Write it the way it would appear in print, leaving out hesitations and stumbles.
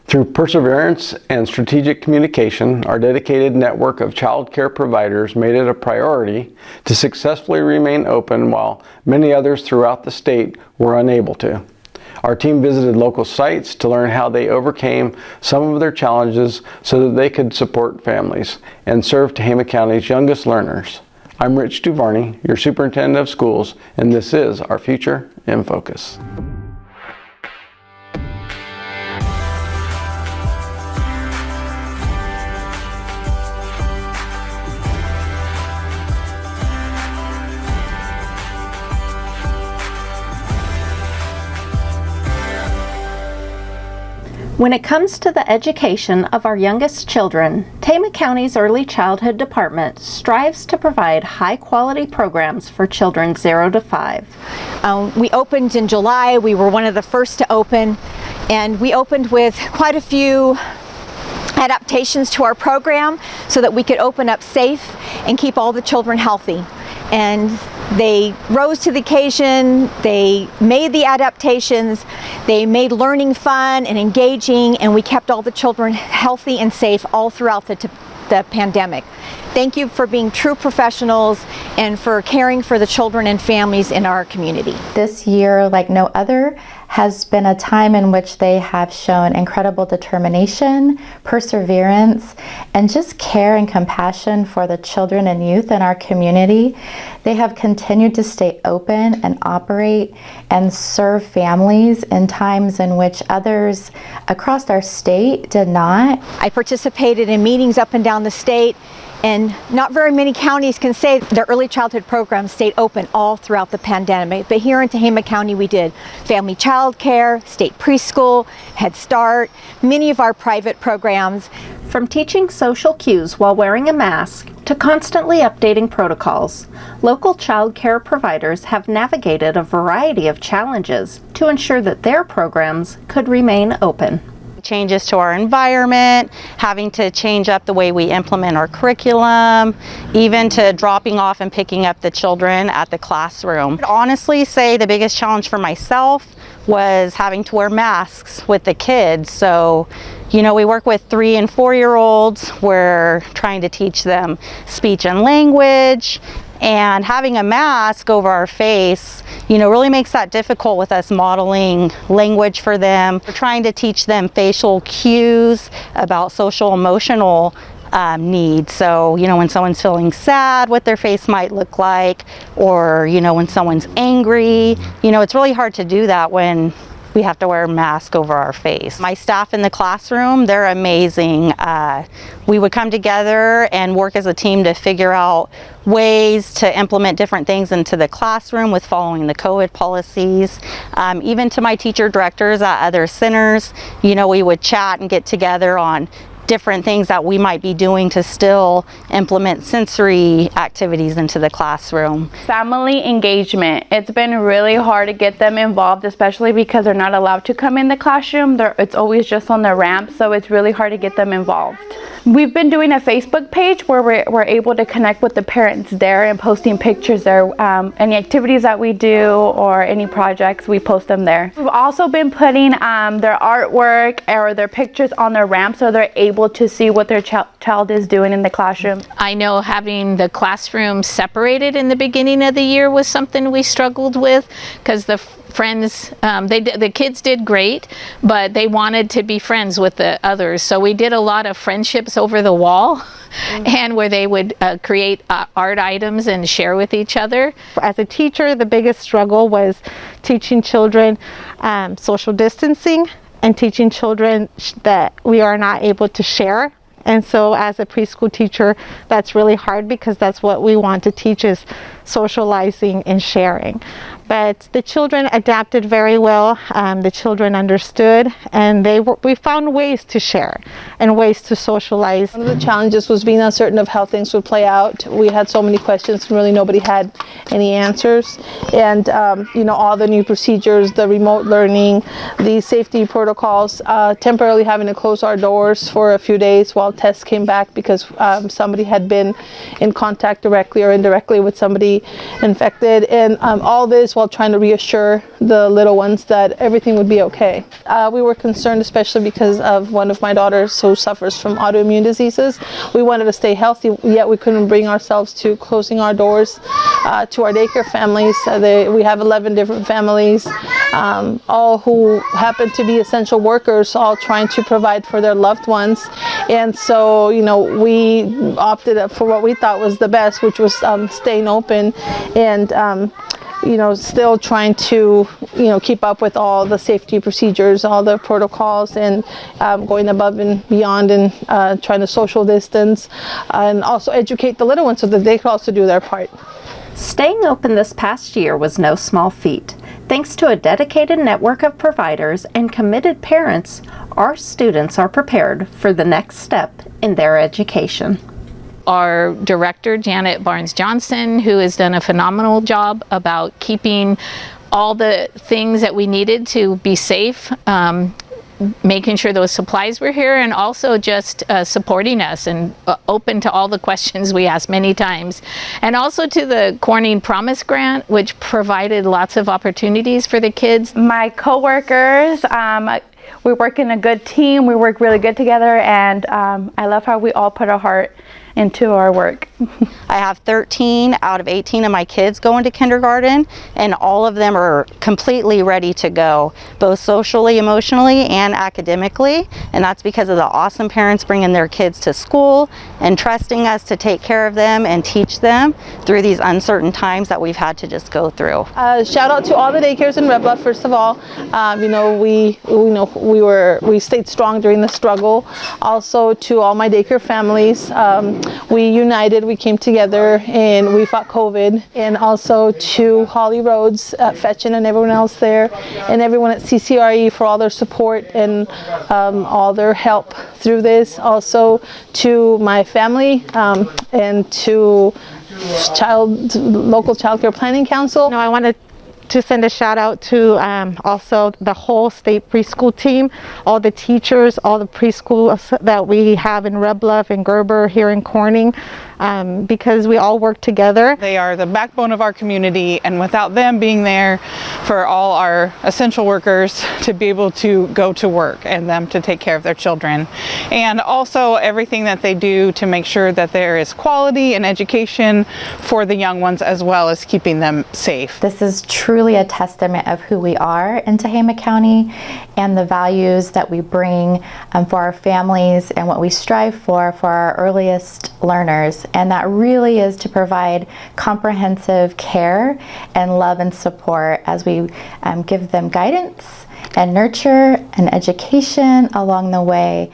Through perseverance and strategic communication, our dedicated network of child care providers made it a priority to successfully remain open while many others throughout the state were unable to. Our team visited local sites to learn how they overcame some of their challenges so that they could support families and serve Tehama County's youngest learners. I'm Rich Duvarney, your Superintendent of Schools, and this is Our Future in Focus. When it comes to the education of our youngest children, Tehama County's Early Childhood Department strives to provide high-quality programs for children 0 to 5. We opened in July. We were one of the first to open, and we opened with quite a few adaptations to our program so that we could open up safe and keep all the children healthy. And they rose to the occasion, they made the adaptations, they made learning fun and engaging, and we kept all the children healthy and safe all throughout the pandemic. Thank you for being true professionals and for caring for the children and families in our community. This year, like no other, has been a time in which they have shown incredible determination, perseverance, and just care and compassion for the children and youth in our community. They have continued to stay open and operate and serve families in times in which others across our state did not. I participated in meetings up and down the state, and not very many counties can say their early childhood programs stayed open all throughout the pandemic. But here in Tehama County, we did family childcare, state preschool, Head Start, many of our private programs. From teaching social cues while wearing a mask to constantly updating protocols, local child care providers have navigated a variety of challenges to ensure that their programs could remain open. Changes to our environment, having to change up the way we implement our curriculum, even to dropping off and picking up the children at the classroom. I'd honestly say the biggest challenge for myself was having to wear masks with the kids. So, you know, we work with 3 and 4-year-olds. We're trying to teach them speech and language, and having a mask over our face, you know, really makes that difficult with us modeling language for them. We're trying to teach them facial cues about social emotional needs. So, you know, when someone's feeling sad, what their face might look like, or, you know, when someone's angry, you know, it's really hard to do that when we have to wear a mask over our face. My staff in the classroom, they're amazing. We would come together and work as a team to figure out ways to implement different things into the classroom with following the COVID policies. Even to my teacher directors at other centers, you know, we would chat and get together on different things that we might be doing to still implement sensory activities into the classroom. Family engagement. It's been really hard to get them involved, especially because they're not allowed to come in the classroom. It's always just on the ramp, so it's really hard to get them involved. We've been doing a Facebook page where we're able to connect with the parents there and posting pictures there. Any activities that we do or any projects, we post them there. We've also been putting their artwork or their pictures on their ramp so they're able to see what their child is doing in the classroom. I know having the classroom separated in the beginning of the year was something we struggled with, because the friends, the kids did great, but they wanted to be friends with the others. So we did a lot of friendships over the wall, and where they would create art items and share with each other. As a teacher, the biggest struggle was teaching children social distancing and teaching children that we are not able to share. And so as a preschool teacher, that's really hard, because that's what we want to teach, is socializing and sharing. But the children adapted very well. The children understood, and we found ways to share and ways to socialize. One of the challenges was being uncertain of how things would play out. We had so many questions, and really nobody had any answers. And you know, all the new procedures, the remote learning, the safety protocols, temporarily having to close our doors for a few days while tests came back, because somebody had been in contact directly or indirectly with somebody be infected, and all this while trying to reassure the little ones that everything would be okay. We were concerned, especially because of one of my daughters who suffers from autoimmune diseases. We wanted to stay healthy, yet we couldn't bring ourselves to closing our doors to our daycare families. We have 11 different families, all who happen to be essential workers, all trying to provide for their loved ones. And so, you know, we opted for what we thought was the best, which was staying open and you know, still trying to, you know, keep up with all the safety procedures, all the protocols, and going above and beyond, and trying to social distance, and also educate the little ones so that they could also do their part. Staying open this past year was no small feat. Thanks to a dedicated network of providers and committed parents, our students are prepared for the next step in their education. Our director, Janet Barnes-Johnson, who has done a phenomenal job about keeping all the things that we needed to be safe, making sure those supplies were here, and also just supporting us and open to all the questions we asked many times. And also to the Corning Promise Grant, which provided lots of opportunities for the kids. My coworkers, we work in a good team, we work really good together, and I love how we all put our heart into our work. I have 13 out of 18 of my kids going to kindergarten, and all of them are completely ready to go, both socially, emotionally, and academically. And that's because of the awesome parents bringing their kids to school and trusting us to take care of them and teach them through these uncertain times that we've had to just go through. Shout out to all the daycares in Red Bluff, first of all. You know, we stayed strong during the struggle. Also to all my daycare families. We united, we came together, and we fought COVID. And also to Holly Rhodes, Fetchin, and everyone else there, and everyone at CCRE for all their support and all their help through this. Also to my family and to local child care planning council. I wanted to send a shout out to also the whole state preschool team, all the teachers, all the preschools that we have in Red Bluff and Gerber, here in Corning, because we all work together. They are the backbone of our community, and without them being there for all our essential workers to be able to go to work and them to take care of their children, and also everything that they do to make sure that there is quality and education for the young ones, as well as keeping them safe. This is truly a testament of who we are in Tehama County and the values that we bring for our families and what we strive for our earliest learners. And that really is to provide comprehensive care and love and support as we give them guidance and nurture and education along the way.